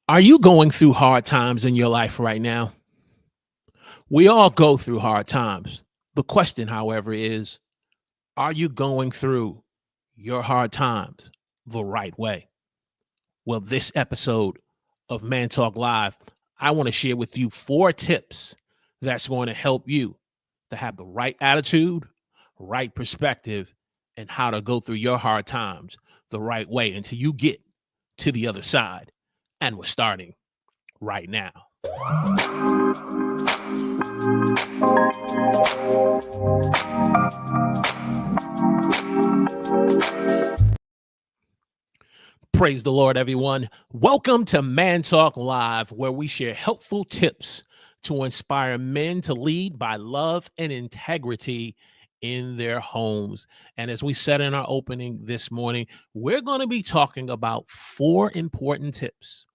Are you going through hard times in your life right now? We all go through hard times. The question, however, is are you going through your hard times the right way? Well, this episode of Man Talk Live, I want to share with you 4 tips that's going to help you to have the right attitude, right perspective, and how to go through your hard times the right way until you get to the other side. And we're starting right now. Praise the Lord, everyone. Welcome to Man Talk Live, where we share helpful tips to inspire men to lead by love and integrity in their homes. And as we said in our opening this morning, we're going to be talking about 4 important tips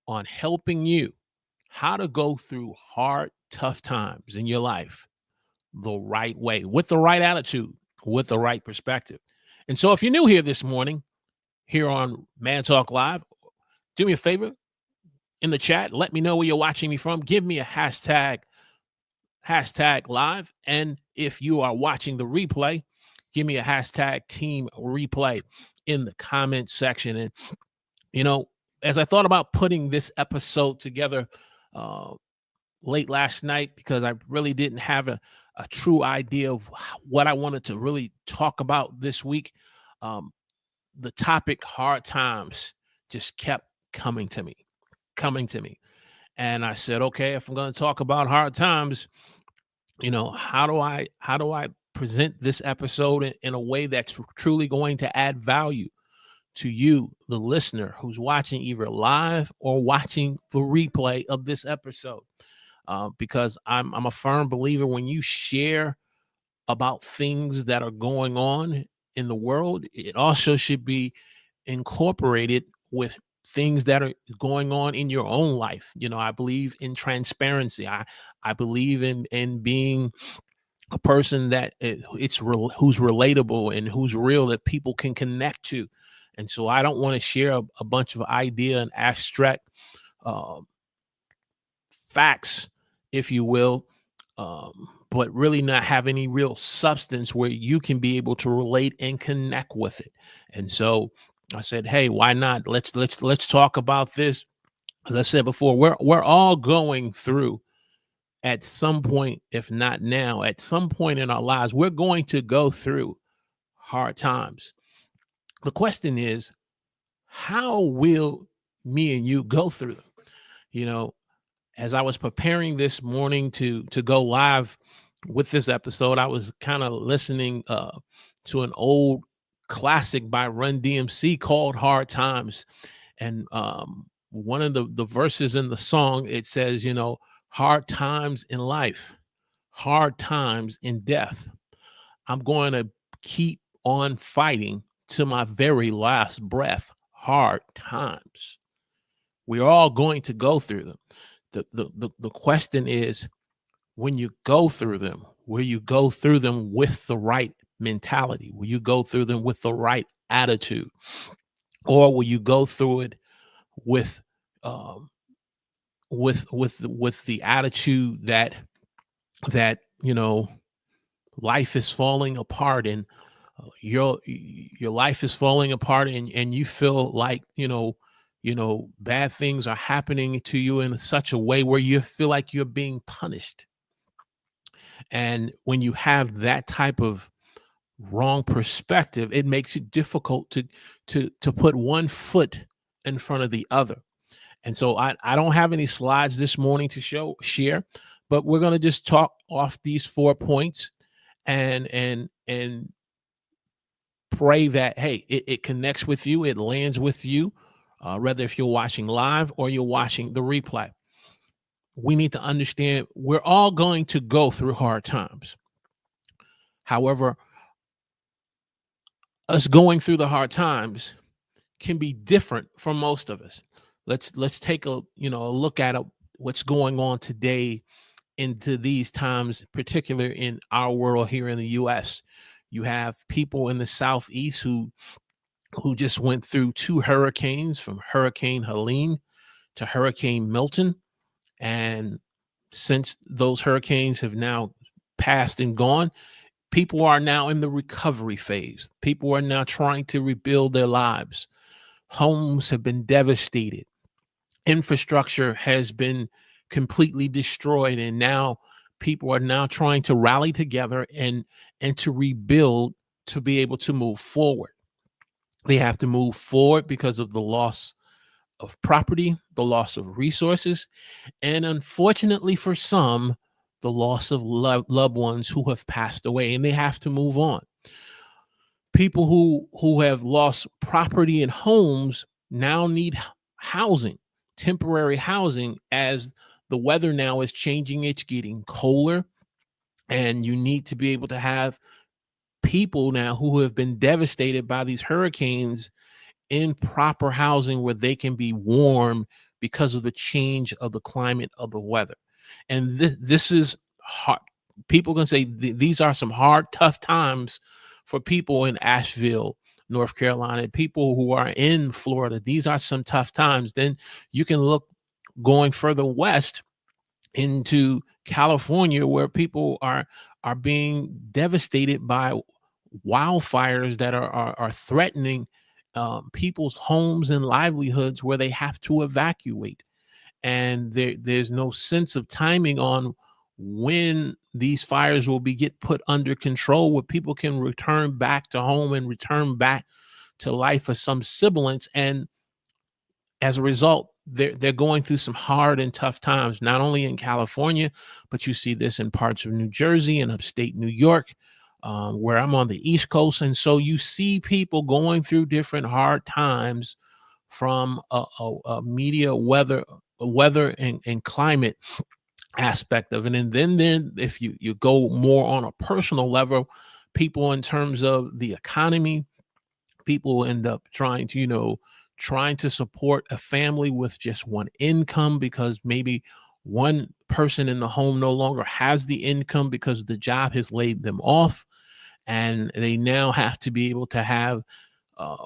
on helping you how to go through hard, tough times in your life the right way, with the right attitude, with the right perspective. And so if you're new here this morning, here on Man Talk Live, do me a favor in the chat. Let me know where you're watching me from. Give me a hashtag live. And if you are watching the replay, give me a hashtag team replay in the comment section. And, you know, as I thought about putting this episode together uh, late last night, because I really didn't have a true idea of what I wanted to really talk about this week, um, the topic hard times just kept coming to me. And I said, okay, if I'm going to talk about hard times, how do I present this episode in a way that's truly going to add value to you, the listener who's watching either live or watching the replay of this episode? Because I'm a firm believer when you share about things that are going on in the world, it also should be incorporated with things that are going on in your own life. I believe in transparency. I believe in being a person that who's relatable and who's real, that people can connect to. And so I don't want to share a bunch of idea and abstract uh, facts, if you will, but really not have any real substance where you can be able to relate and connect with it. And so I said, hey, why not? Let's talk about this. As I said before, we're all going through at some point, if not now, at some point in our lives, we're going to go through hard times. The question is, how will me and you go through them? You know, as I was preparing this morning to go live with this episode, I was kind of listening to an old classic by Run DMC called "Hard Times," and one of the verses in the song, it says, hard times in life, hard times in death. I'm going to keep on fighting to my very last breath. Hard times. We're all going to go through them. The question is, when you go through them, will you go through them with the right mentality? Will you go through them with the right attitude? Or will you go through it with um with the attitude that life is falling apart, and your life is falling apart, and you feel like bad things are happening to you in such a way where you feel like you're being punished. And when you have that type of wrong perspective, it makes it difficult to put one foot in front of the other. And so I don't have any slides this morning to share, but we're going to just talk off these 4 points, and pray that, hey, it connects with you, it lands with you, whether if you're watching live or you're watching the replay. We need to understand we're all going to go through hard times. However, us going through the hard times can be different for most of us. Let's take a look at what's going on today into these times, particular in our world here in the US. You have people in the southeast who just went through 2 hurricanes, from Hurricane Helene to Hurricane Milton. And since those hurricanes have now passed and gone, people are now in the recovery phase. People are now trying to rebuild their lives. Homes have been devastated. Infrastructure has been completely destroyed. And now people are now trying to rally together and to rebuild, to be able to move forward. They have to move forward because of the loss of property, the loss of resources, and unfortunately for some, the loss of loved ones who have passed away, and they have to move on. People who have lost property and homes now need housing, temporary housing, as the weather now is changing. It's getting colder, and you need to be able to have people now who have been devastated by these hurricanes in proper housing where they can be warm because of the change of the climate of the weather. And this is hard. People can say these are some hard, tough times for people in Asheville, North Carolina, people who are in Florida. These are some tough times. Then you can look going further west into California, where people are being devastated by wildfires that are threatening people's homes and livelihoods, where they have to evacuate. And there's no sense of timing on when these fires will be get put under control, where people can return back to home and return back to life of some semblance. And as a result, they're going through some hard and tough times, not only in California, but you see this in parts of New Jersey and upstate New York, where I'm on the East Coast. And so you see people going through different hard times from a media weather and climate aspect of it. And then if you go more on a personal level, people in terms of the economy, people end up trying to support a family with just one income, because maybe one person in the home no longer has the income because the job has laid them off, and they now have to be able to have uh,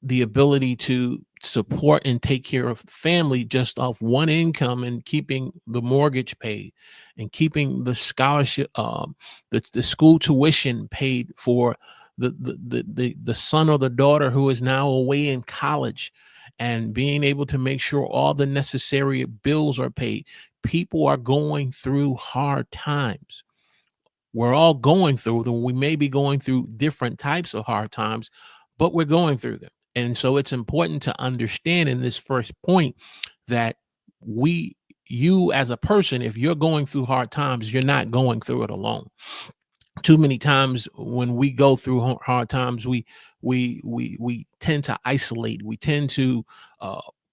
the ability to support and take care of family just off one income, and keeping the mortgage paid, and keeping the scholarship, the school tuition paid for the son or the daughter who is now away in college, and being able to make sure all the necessary bills are paid. People are going through hard times. We're all going through them. We may be going through different types of hard times, but we're going through them. And so it's important to understand in this first point that you as a person, if you're going through hard times, you're not going through it alone. Too many times when we go through hard times, we tend to isolate. We tend to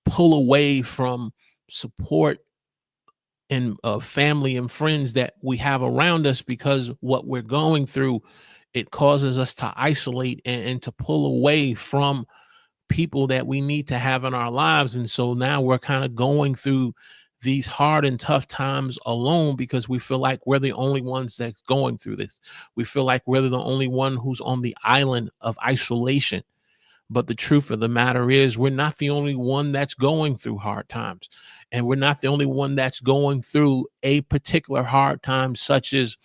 pull away from support and family and friends that we have around us, because what we're going through, it causes us to isolate and to pull away from people that we need to have in our lives. And so now we're kind of going through these hard and tough times alone, because we feel like we're the only ones that's going through this. We feel like we're the only one who's on the island of isolation. But the truth of the matter is, we're not the only one that's going through hard times. And we're not the only one that's going through a particular hard time, such as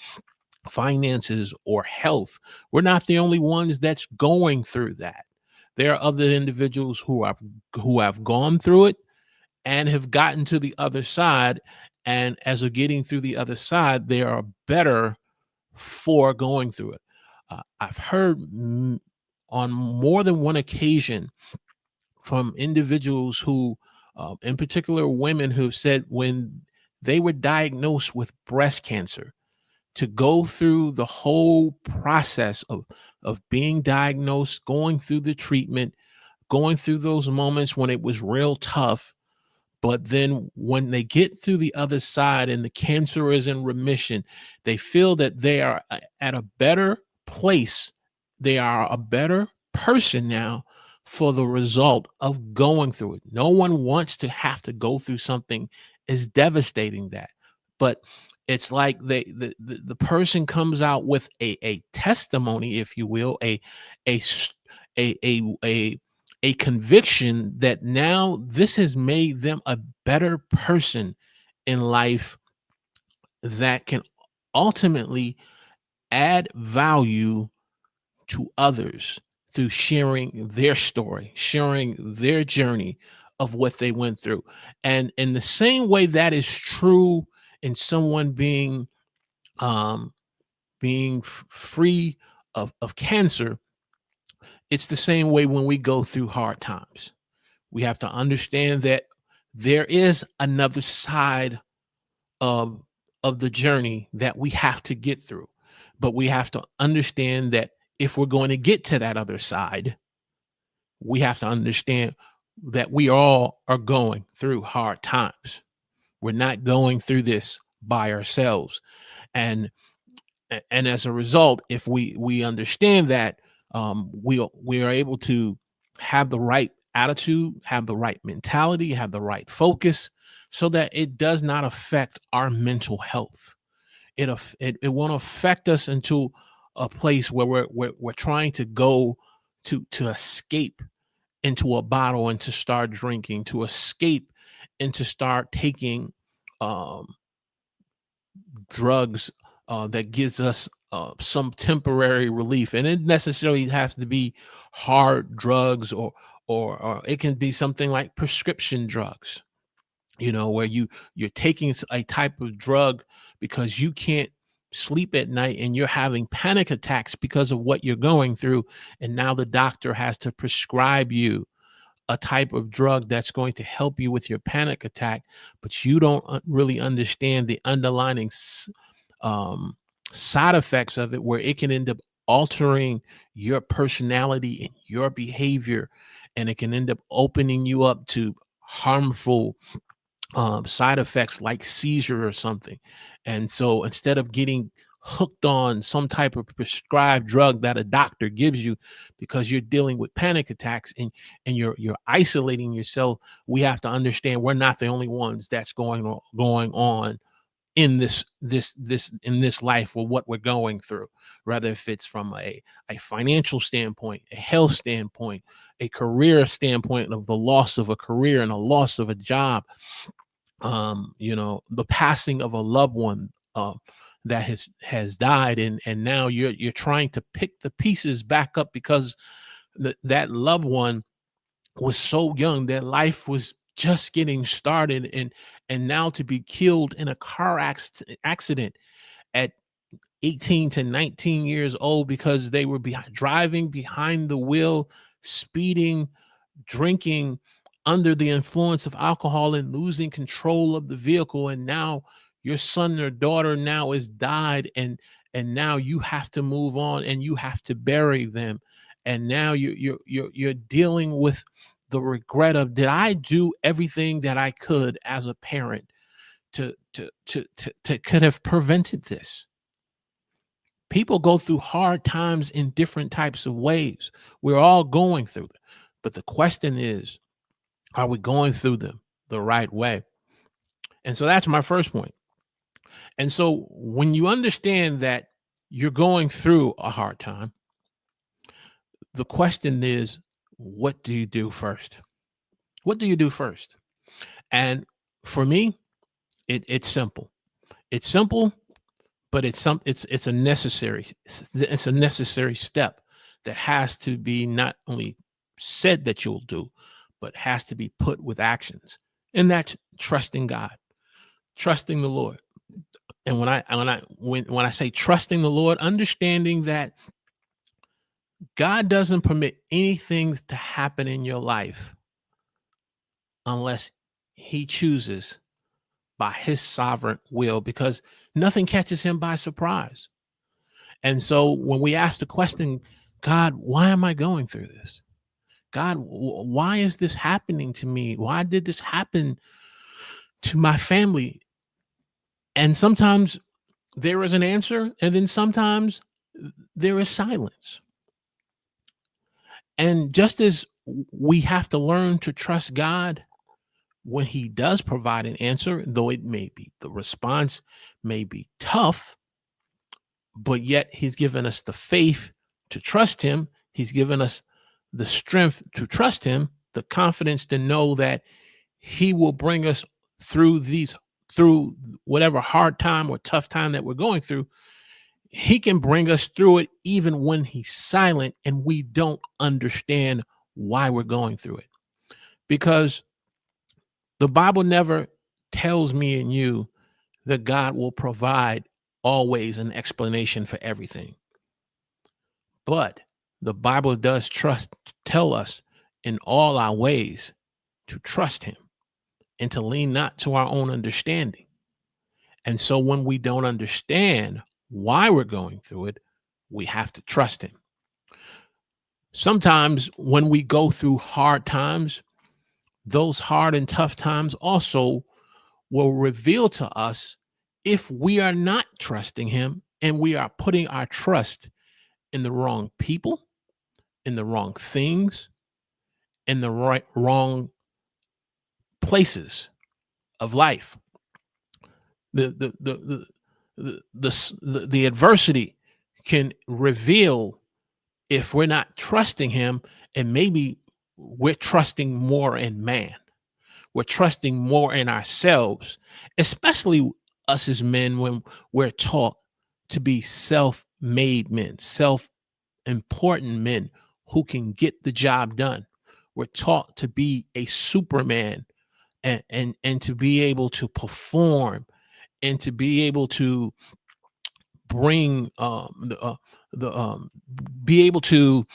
finances or health. We're not the only ones that's going through that. There are other individuals who have gone through it and have gotten to the other side. And as they're getting through the other side, they are better for going through it. I've heard on more than one occasion from individuals who, in particular women, who've said when they were diagnosed with breast cancer, to go through the whole process of being diagnosed, going through the treatment, going through those moments when it was real tough. But then when they get through the other side and the cancer is in remission, they feel that they are at a better place. They are a better person now for the result of going through it. No one wants to have to go through something as devastating that. But it's like the person comes out with a testimony, if you will, a a conviction that now this has made them a better person in life that can ultimately add value to others through sharing their story, sharing their journey of what they went through. And in the same way that is true in someone um, being free of cancer, it's the same way when we go through hard times. We have to understand that there is another side of of the journey that we have to get through. But we have to understand that if we're going to get to that other side, we have to understand that we all are going through hard times. We're not going through this by ourselves. And and as a result, if we understand that, we are able to have the right attitude, have the right mentality, have the right focus, so that it does not affect our mental health. It won't affect us into a place where we're trying to go to escape into a bottle and to start drinking, to escape and to start taking um, drugs that gives us some temporary relief, and it necessarily has to be hard drugs, or it can be something like prescription drugs. Where you're taking a type of drug because you can't sleep at night and you're having panic attacks because of what you're going through, and now the doctor has to prescribe you a type of drug that's going to help you with your panic attack, but you don't really understand the underlying um, side effects of it, where it can end up altering your personality and your behavior, and it can end up opening you up to harmful side effects like seizure or something. And so instead of getting hooked on some type of prescribed drug that a doctor gives you because you're dealing with panic attacks, and you're isolating yourself, we have to understand we're not the only ones that's going on in this life, or what we're going through, rather if it's from a financial standpoint, a health standpoint, a career standpoint of the loss of a career and a loss of a job, the passing of a loved one that has died, and now you're trying to pick the pieces back up because that loved one was so young, their life was just getting started, and now to be killed in a car accident at 18 to 19 years old because they were driving behind the wheel, speeding, drinking under the influence of alcohol, and losing control of the vehicle. And now your son or daughter now is died, and now you have to move on and you have to bury them. And now you're dealing with the regret of, did I do everything that I could as a parent to could have prevented this? People go through hard times in different types of ways. We're all going through them. But the question is, are we going through them the right way? And so that's my first point. And so when you understand that you're going through a hard time, the question is, what do you do first? What do you do first? And for me, it's simple. It's simple, but it's a necessary step that has to be not only said that you'll do, but has to be put with actions. And that's trusting God, trusting the Lord. And when I say trusting the Lord, understanding that God doesn't permit anything to happen in your life unless he chooses by his sovereign will, because nothing catches him by surprise. And so when we ask the question, God, why am I going through this? God, why is this happening to me? Why did this happen to my family? And sometimes there is an answer, and then sometimes there is silence. And just as we have to learn to trust God when he does provide an answer, though the response may be tough, but yet he's given us the faith to trust him. He's given us the strength to trust him, the confidence to know that he will bring us through whatever hard time or tough time that we're going through. He can bring us through it even when he's silent and we don't understand why we're going through it. Because the Bible never tells me and you that God will provide always an explanation for everything. But the Bible does tell us in all our ways to trust him and to lean not to our own understanding. And so when we don't understand why we're going through it, we have to trust him. Sometimes when we go through hard times, those hard and tough times also will reveal to us if we are not trusting him and we are putting our trust in the wrong people, in the wrong things, in the wrong places of life. The adversity can reveal if we're not trusting him, and maybe we're trusting more in man. We're trusting more in ourselves, especially us as men when we're taught to be self-made men, self-important men who can get the job done. We're taught to be a superman and to be able to perform and to be able to bring be able to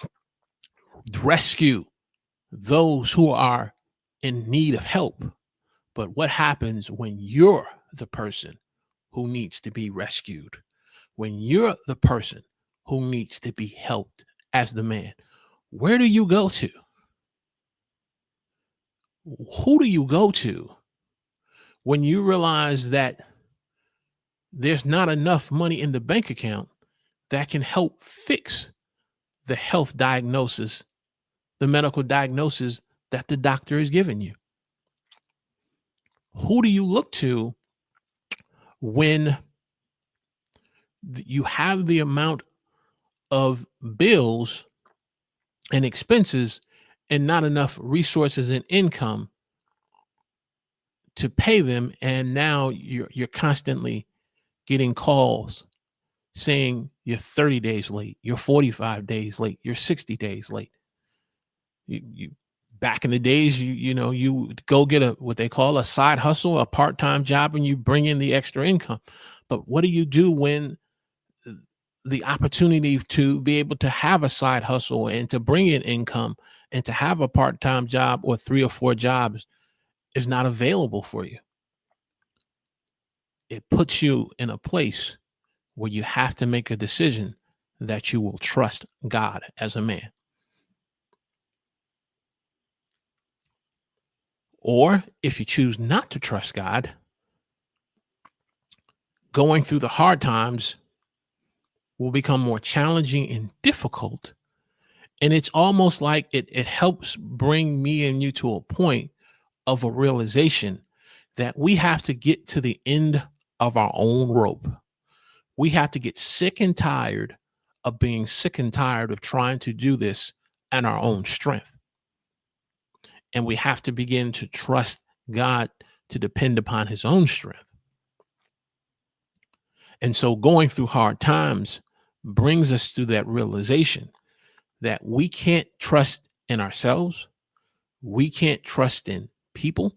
rescue those who are in need of help. But what happens when you're the person who needs to be rescued? When you're the person who needs to be helped as the man, where do you go to? Who do you go to when you realize that there's not enough money in the bank account that can help fix the health diagnosis, the medical diagnosis that the doctor is giving you? Who do you look to when you have the amount of bills and expenses and not enough resources and income to pay them, and now you're constantly getting calls saying you're 30 days late, you're 45 days late, you're 60 days late? You back in the days, you go get what they call a side hustle, a part-time job, and you bring in the extra income. But what do you do when the opportunity to be able to have a side hustle and to bring in income and to have a part-time job or 3 or 4 jobs is not available for you? It puts you in a place where you have to make a decision that you will trust God as a man. Or if you choose not to trust God, going through the hard times will become more challenging and difficult. And it's almost like it helps bring me and you to a point of a realization that we have to get to the end of our own rope. We have to get sick and tired of being sick and tired of trying to do this in our own strength. And we have to begin to trust God to depend upon his own strength. And so going through hard times brings us to that realization that we can't trust in ourselves. We can't trust in people.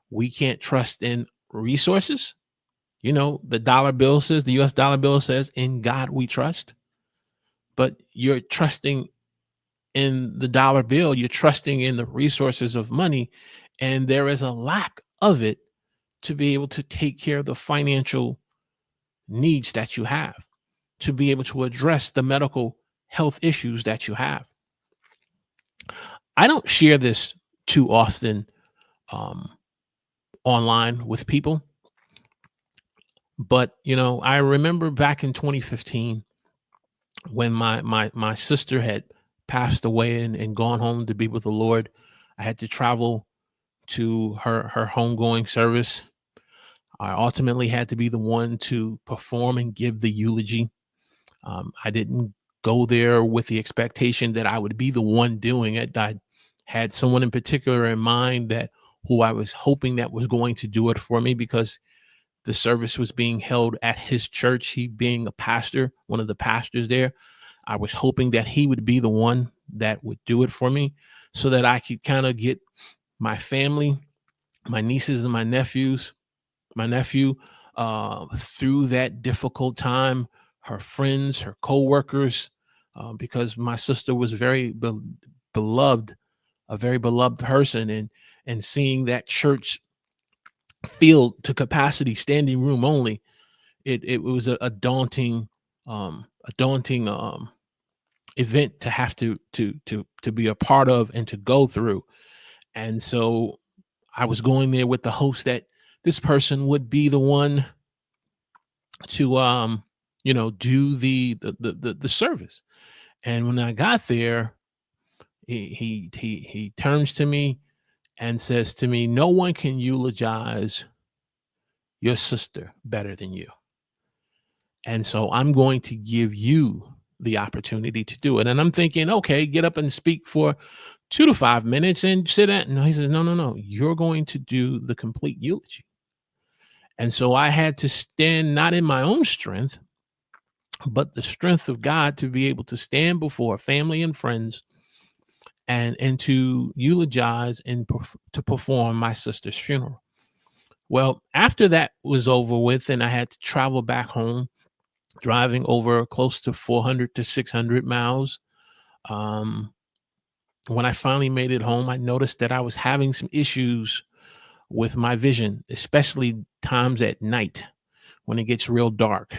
We can't trust in resources. The dollar bill says, the US dollar bill says, in God we trust. But you're trusting in the dollar bill, you're trusting in the resources of money, and there is a lack of it to be able to take care of the financial needs that you have, to be able to address the medical health issues that you have. I don't share this too often online with people, but I remember back in 2015 when my sister had passed away and gone home to be with the Lord. I had to travel to her homegoing service. I ultimately had to be the one to perform and give the eulogy. I didn't go there with the expectation that I would be the one doing it. I had someone in particular in mind, that who I was hoping that was going to do it for me, because the service was being held at his church. He being a pastor, one of the pastors there, I was hoping that he would be the one that would do it for me, so that I could kind of get my family, my nieces and my nephew, through that difficult time, her friends, her coworkers, because my sister was beloved, a very beloved person, and seeing that church filled to capacity, standing room only, it was a daunting event to have to be a part of and to go through. And so I was going there with the hopes that this person would be the one to do the service. And when I got there, he turns to me and says to me, "No one can eulogize your sister better than you. And so I'm going to give you the opportunity to do it." And I'm thinking, okay, get up and speak for 2 to 5 minutes and sit down. No, he says, no, no, no. You're going to do the complete eulogy. And so I had to stand not in my own strength, but the strength of God, to be able to stand before family and friends and to eulogize and to perform my sister's funeral. Well, after that was over with and I had to travel back home, driving over close to 400 to 600 miles. Um, when I finally made it home, I noticed that I was having some issues with my vision, especially times at night when it gets real dark.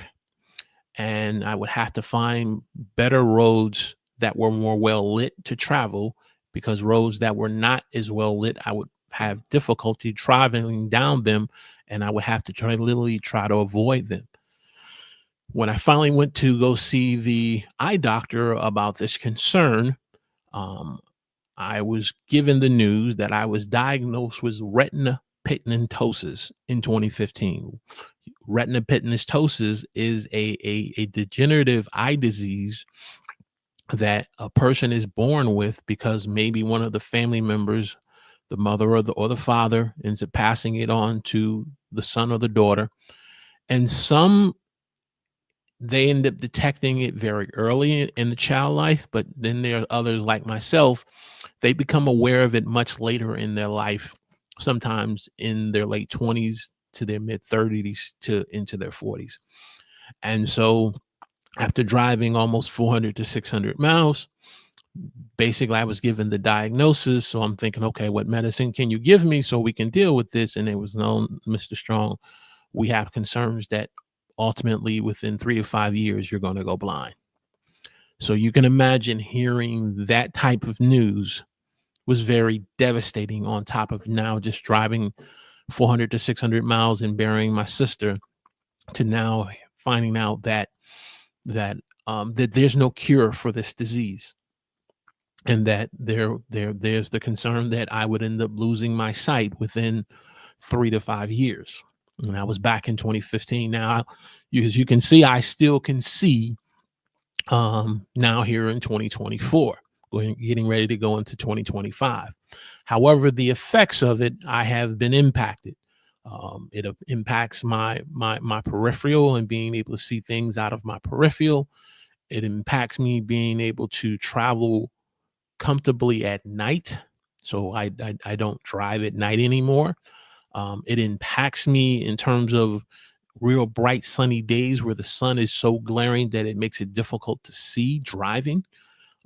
And I would have to find better roads that were more well lit to travel, because roads that were not as well lit, I would have difficulty traveling down them, and I would have to literally try to avoid them. When I finally went to go see the eye doctor about this concern, um, I was given the news that I was diagnosed with retina pigmentosus in 2015. Retina pigmentosus is a degenerative eye disease that a person is born with, because maybe one of the family members, the mother or the father, ends up passing it on to the son or the daughter. And some, they end up detecting it very early in the child life, but then there are others like myself, they become aware of it much later in their life, sometimes in their late 20s to their mid 30s to into their 40s. And so after driving almost 400 to 600 miles, basically I was given the diagnosis. So I'm thinking, okay, what medicine can you give me so we can deal with this? And it was known, Mr. Strong, we have concerns that ultimately within 3 to 5 years, you're going to go blind. So you can imagine hearing that type of news was very devastating, on top of now just driving 400 to 600 miles and burying my sister, to now finding out that there's no cure for this disease, and that there's the concern that I would end up losing my sight within 3 to 5 years. And I was back in 2015. Now, as you can see, I still can see now here in 2024, getting ready to go into 2025. However, the effects of it, I have been impacted. It impacts my peripheral and being able to see things out of my peripheral. It impacts me being able to travel comfortably at night. So I don't drive at night anymore. It impacts me in terms of real bright sunny days where the sun is so glaring that it makes it difficult to see driving.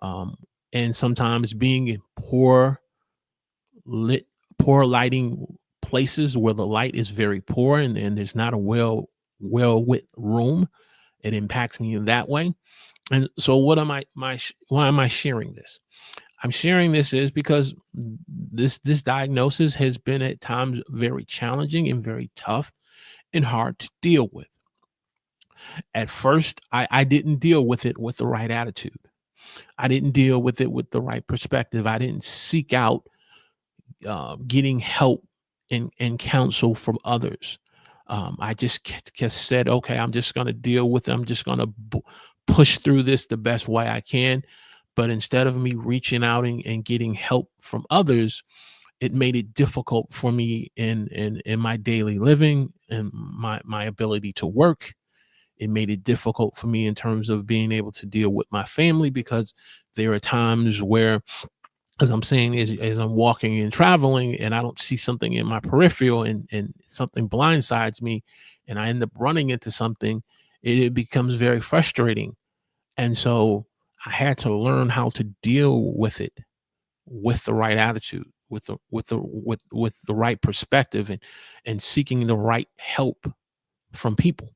Um, and sometimes being in lit, poor lighting places where the light is very poor, and there's not a well lit room. It impacts me in that way. And so what am I my sh- why am I sharing this? I'm sharing this is because this diagnosis has been at times very challenging and very tough and hard to deal with. At first, I didn't deal with it with the right attitude. I didn't deal with it with the right perspective. I didn't seek out getting help and counsel from others. I just said, okay, I'm just going to deal with it. I'm just going to push through this the best way I can. But instead of me reaching out and getting help from others, it made it difficult for me in my daily living and my ability to work. It made it difficult for me in terms of being able to deal with my family, because there are times where, as I'm saying, as I'm walking and traveling and I don't see something in my peripheral, and something blindsides me and I end up running into something, it becomes very frustrating. And so I had to learn how to deal with it with the right attitude, with the right perspective, and seeking the right help from people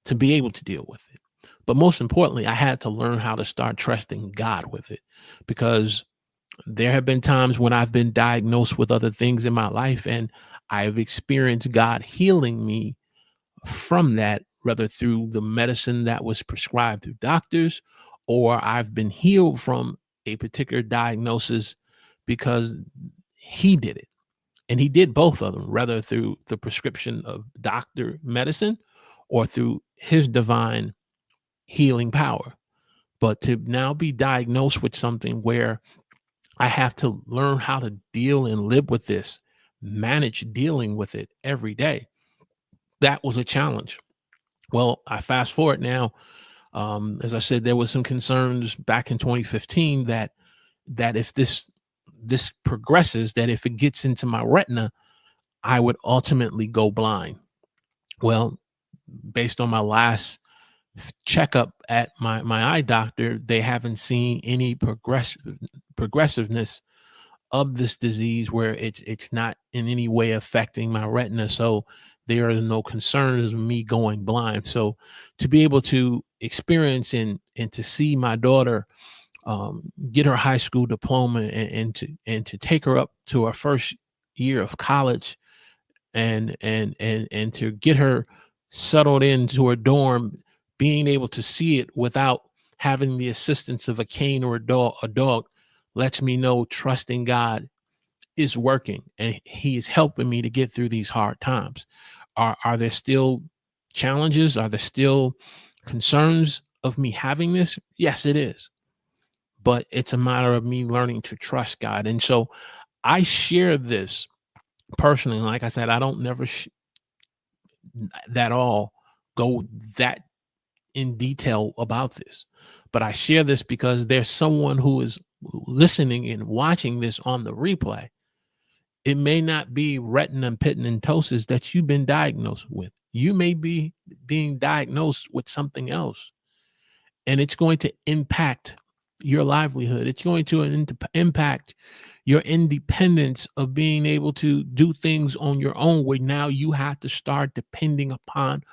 to be able to deal with it. But most importantly, I had to learn how to start trusting God with it, because there have been times when I've been diagnosed with other things in my life, and I've experienced God healing me from that, whether through the medicine that was prescribed through doctors, or I've been healed from a particular diagnosis because He did it. And He did both of them, whether through the prescription of doctor medicine or through His divine healing power. But to now be diagnosed with something where I have to learn how to deal and live with this, manage dealing with it every day, that was a challenge. Well, I fast forward now. As I said, there was some concerns back in 2015 that if this progresses, that if it gets into my retina, I would ultimately go blind. Well, based on my last checkup at my eye doctor, they haven't seen any progressiveness of this disease where it's not in any way affecting my retina. So there are no concerns of me going blind. So to be able to experience and to see my daughter get her high school diploma, and to take her up to her first year of college, and to get her settled into her dorm, being able to see it without having the assistance of a cane or a dog lets me know trusting God is working, and He is helping me to get through these hard times. Are there still challenges? Are there still concerns of me having this? Yes, it is. But it's a matter of me learning to trust God. And so I share this personally. Like I said, I don't never that all go that in detail about this, but I share this because there's someone who is listening and watching this on the replay. It may not be retina pigmentosus that you've been diagnosed with. You may be being diagnosed with something else, and it's going to impact your livelihood. It's going to impact your independence of being able to do things on your own, where now you have to start depending upon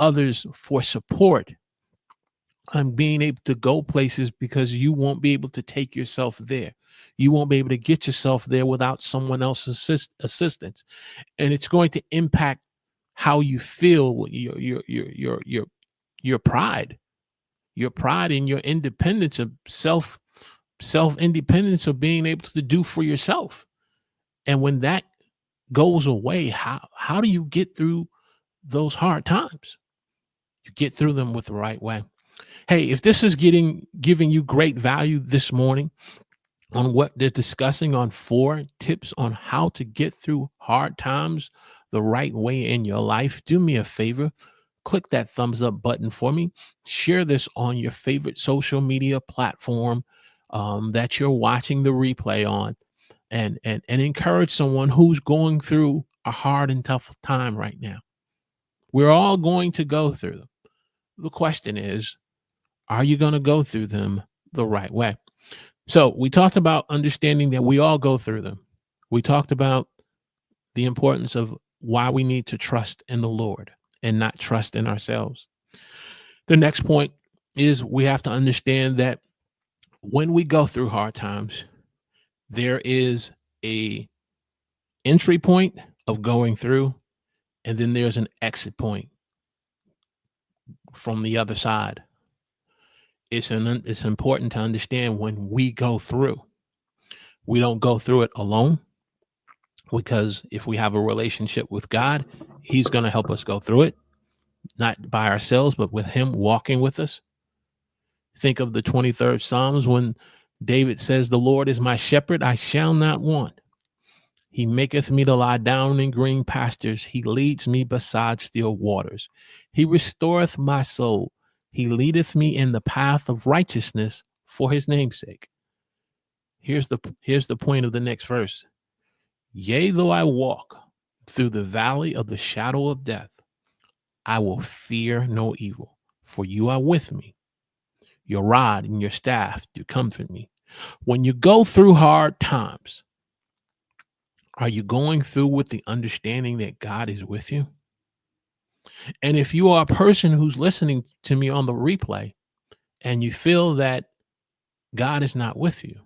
others for support on being able to go places, because you won't be able to take yourself there. You won't be able to get yourself there without someone else's assistance, and it's going to impact how you feel, your pride, and your independence of self independence of being able to do for yourself. And when that goes away, how do you get through those hard times? You get through them with the right way. Hey, if this is giving you great value this morning on what they're discussing on 4 tips on how to get through hard times the right way in your life, do me a favor. Click that thumbs up button for me. Share this on your favorite social media platform that you're watching the replay on, and encourage someone who's going through a hard and tough time right now. We're all going to go through them. The question is, are you going to go through them the right way? So we talked about understanding that we all go through them. We talked about the importance of why we need to trust in the Lord and not trust in ourselves. The next point is we have to understand that when we go through hard times, there is a entry point of going through, and then there's an exit point from the other side. It's important to understand when we go through, we don't go through it alone, because if we have a relationship with God, He's going to help us go through it, not by ourselves, but with Him walking with us. Think of the 23rd Psalms when David says, "The Lord is my shepherd, I shall not want. He maketh me to lie down in green pastures. He leads me beside still waters. He restoreth my soul. He leadeth me in the path of righteousness for his name's sake." Here's the point of the next verse. "Yea, though I walk through the valley of the shadow of death, I will fear no evil, for you are with me. Your rod and your staff do comfort me." When you go through hard times, are you going through with the understanding that God is with you? And if you are a person who's listening to me on the replay and you feel that God is not with you,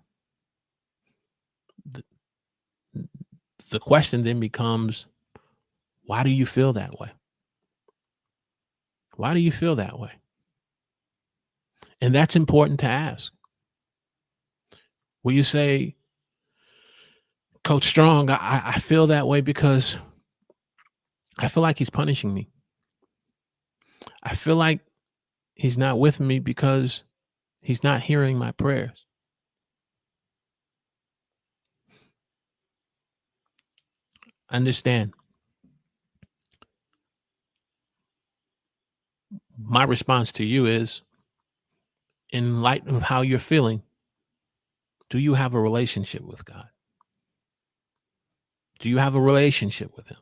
the, the question then becomes, why do you feel that way? Why do you feel that way? And that's important to ask. Will you say, "Coach Strong, I feel that way because I feel like he's punishing me. I feel like he's not with me because he's not hearing my prayers." Understand, my response to you is, in light of how you're feeling, do you have a relationship with God? Do you have a relationship with him?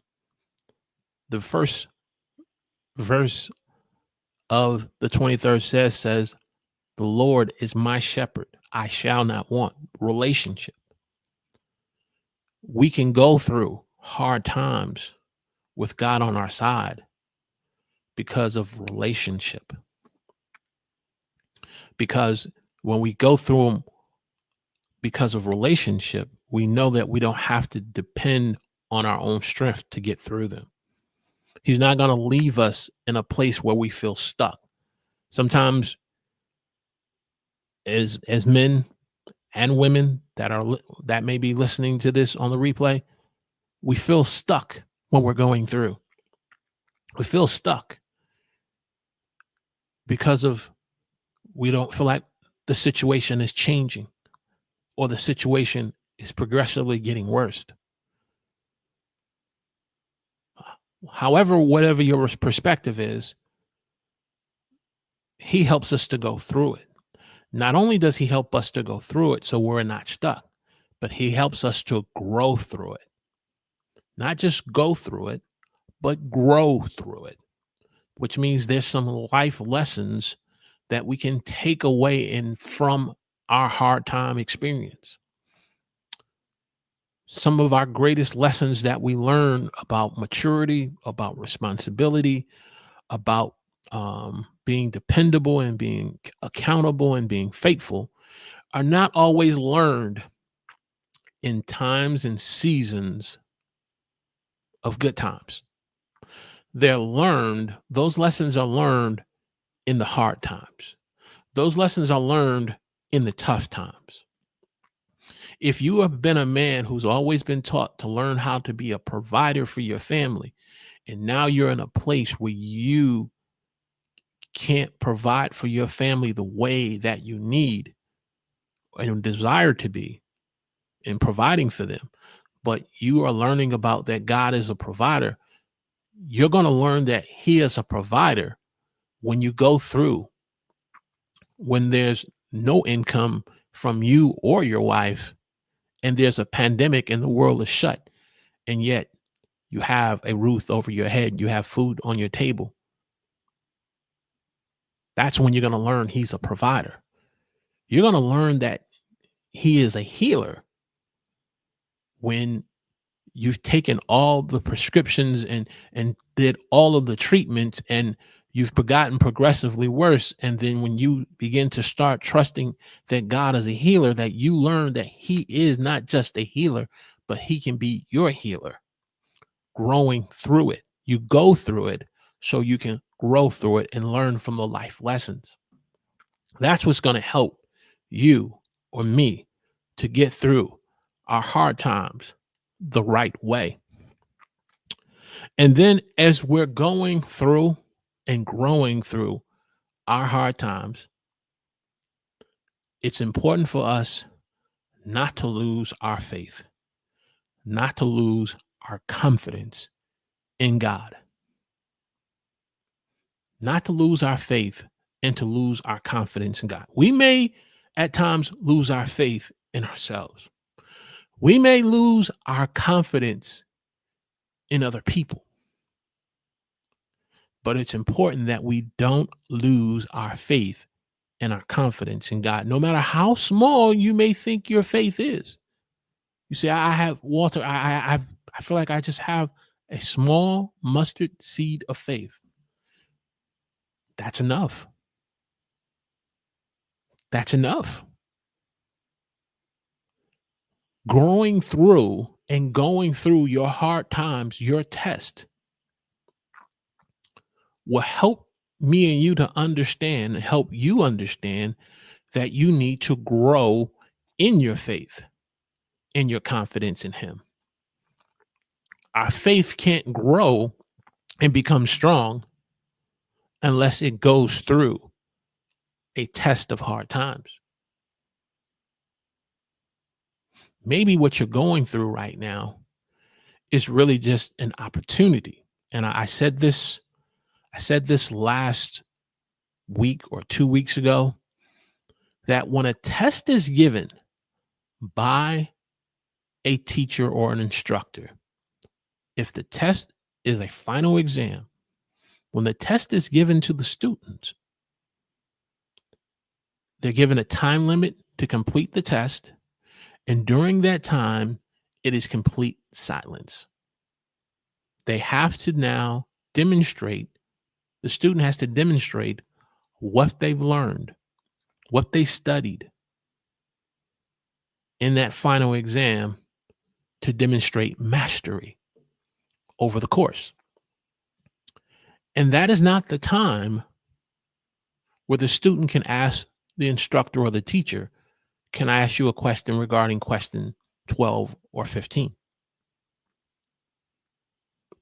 The first verse of the 23rd says, "The Lord is my shepherd. I shall not want." Relationship. We can go through hard times with God on our side because of relationship. Because when we go through them because of relationship, we know that we don't have to depend on our own strength to get through them. He's not going to leave us in a place where we feel stuck. Sometimes as men and women that may be listening to this on the replay, we feel stuck when we're going through. We feel stuck because of we don't feel like the situation is changing or the situation is progressively getting worse. However, whatever your perspective is, he helps us to go through it. Not only does he help us to go through it so we're not stuck, but he helps us to grow through it. Not just go through it, but grow through it, which means there's some life lessons that we can take away from our hard time experience. Some of our greatest lessons that we learn about maturity, about responsibility, about being dependable and being accountable and being faithful are not always learned in times and seasons of good times. Those lessons are learned in the hard times. Those lessons are learned in the tough times. If you have been a man who's always been taught to learn how to be a provider for your family, and now you're in a place where you can't provide for your family the way that you need and desire to be in providing for them, but you are learning about that God is a provider, you're going to learn that he is a provider when you go through, when there's no income from you or your wife, and there's a pandemic and the world is shut, and yet you have a roof over your head, you have food on your table. That's when you're going to learn he's a provider. You're going to learn that he is a healer when you've taken all the prescriptions and did all of the treatments, and you've gotten progressively worse. And then when you begin to start trusting that God is a healer, that you learn that he is not just a healer, but he can be your healer. Growing through it, you go through it so you can grow through it and learn from the life lessons. That's what's going to help you or me to get through our hard times the right way. And then as we're going through and growing through our hard times, it's important for us not to lose our faith, not to lose our confidence in God, not to lose our faith and to lose our confidence in God. We may at times lose our faith in ourselves. We may lose our confidence in other people, but it's important that we don't lose our faith and our confidence in God, no matter how small you may think your faith is. You say, I have Walter, I feel like I just have a small mustard seed of faith. That's enough. That's enough. Growing through and going through your hard times, your test will help me and you to understand and help you understand that you need to grow in your faith, in your confidence in Him. Our faith can't grow and become strong unless it goes through a test of hard times. Maybe what you're going through right now is really just an opportunity. And I said this last week or 2 weeks ago, that when a test is given by a teacher or an instructor, if the test is a final exam, when the test is given to the students, they're given a time limit to complete the test. And during that time, it is complete silence. They have to now demonstrate, the student has to demonstrate what they've learned, what they studied in that final exam to demonstrate mastery over the course. And that is not the time where the student can ask the instructor or the teacher, can I ask you a question regarding question 12 or 15?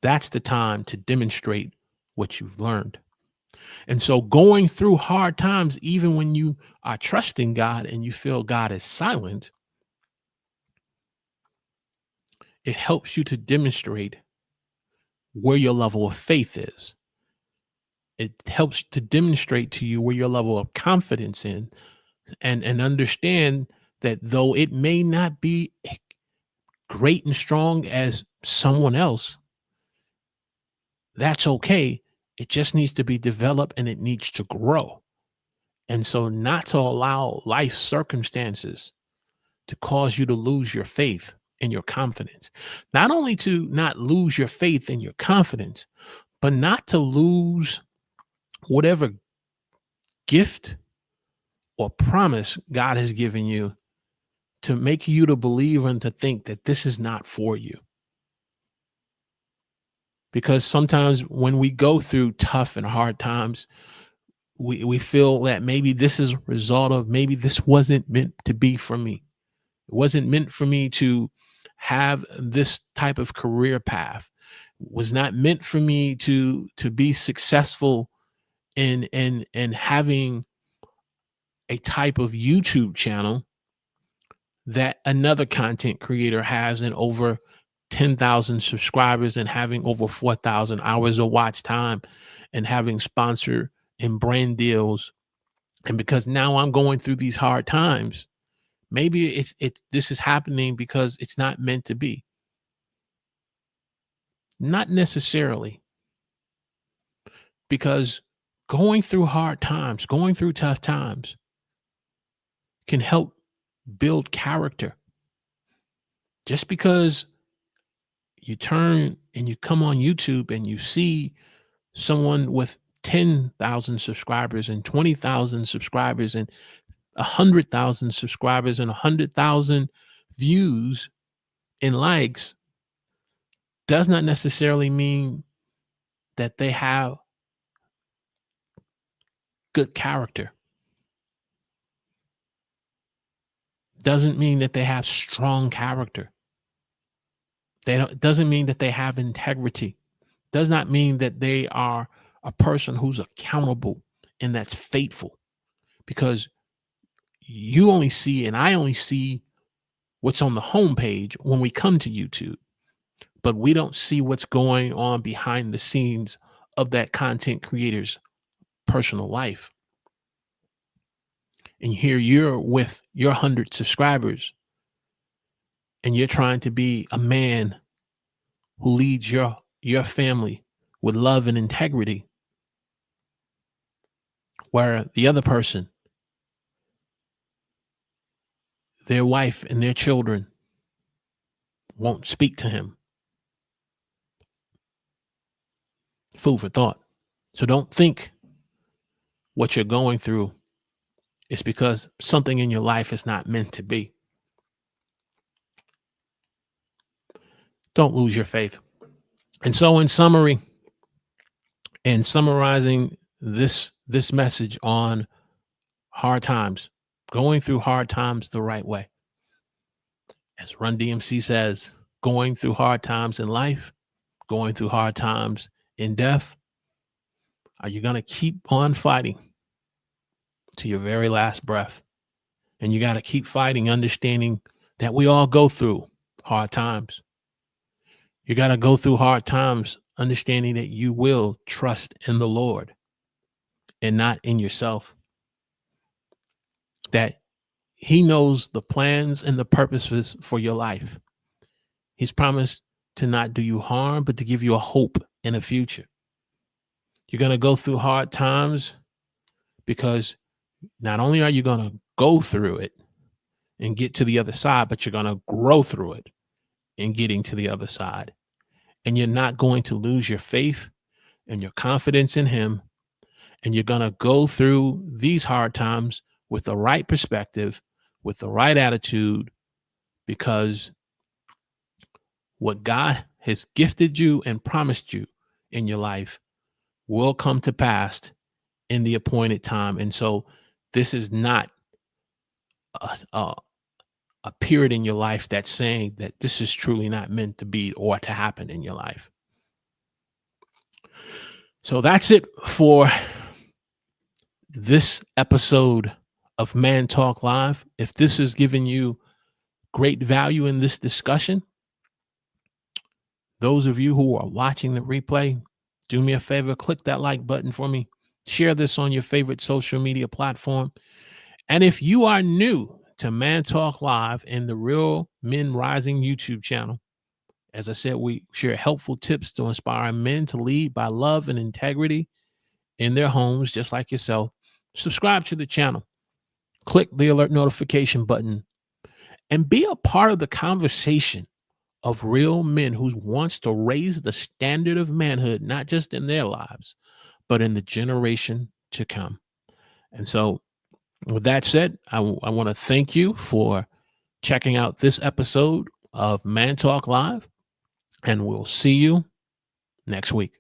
That's the time to demonstrate what you've learned. And so going through hard times, even when you are trusting God and you feel God is silent, it helps you to demonstrate where your level of faith is. It helps to demonstrate to you where your level of confidence in, and understand that though it may not be great and strong as someone else, that's okay. It just needs to be developed and it needs to grow. And so not to allow life circumstances to cause you to lose your faith and your confidence. Not only to not lose your faith and your confidence, but not to lose whatever gift or promise God has given you to make you to believe and to think that this is not for you. Because sometimes when we go through tough and hard times, we feel that maybe this is a result of, maybe this wasn't meant to be for me. It wasn't meant for me to have this type of career path. It was not meant for me to be successful in having a type of YouTube channel that another content creator has, and over 10,000 subscribers and having over 4,000 hours of watch time and having sponsor and brand deals. And because now I'm going through these hard times, maybe this is happening because it's not meant to be. Not necessarily. Because going through hard times, going through tough times can help build character. Just because you turn and you come on YouTube and you see someone with 10,000 subscribers and 20,000 subscribers and 100,000 subscribers and 100,000 views and likes, does not necessarily mean that they have good character. Doesn't mean that they have strong character. Doesn't mean that they have integrity. Does not mean that they are a person who's accountable and that's faithful. Because you only see and I only see what's on the homepage when we come to YouTube, but we don't see what's going on behind the scenes of that content creator's personal life. And here you're with your 100 subscribers and you're trying to be a man who leads your family with love and integrity, where the other person, their wife and their children, won't speak to him. Food for thought. So don't think what you're going through is because something in your life is not meant to be. Don't lose your faith. And so in summary, and summarizing this message on hard times, going through hard times the right way. As Run DMC says, going through hard times in life, going through hard times in death, are you going to keep on fighting to your very last breath? And you got to keep fighting, understanding that we all go through hard times. You got to go through hard times, understanding that you will trust in the Lord and not in yourself. That he knows the plans and the purposes for your life. He's promised to not do you harm, but to give you a hope in a future. You're going to go through hard times because not only are you going to go through it and get to the other side, but you're going to grow through it in getting to the other side. And you're not going to lose your faith and your confidence in him. And you're going to go through these hard times with the right perspective, with the right attitude, because what God has gifted you and promised you in your life will come to pass in the appointed time. And so this is not a period in your life that's saying that this is truly not meant to be or to happen in your life. So that's it for this episode of Man Talk Live. If this has given you great value in this discussion, those of you who are watching the replay, do me a favor, click that like button for me. Share this on your favorite social media platform. And if you are new to Man Talk Live and the Real Men Rising YouTube channel, as I said, we share helpful tips to inspire men to lead by love and integrity in their homes, just like yourself. Subscribe to the channel. Click the alert notification button and be a part of the conversation of real men who wants to raise the standard of manhood, not just in their lives, but in the generation to come. And so with that said, I want to thank you for checking out this episode of Man Talk Live, and we'll see you next week.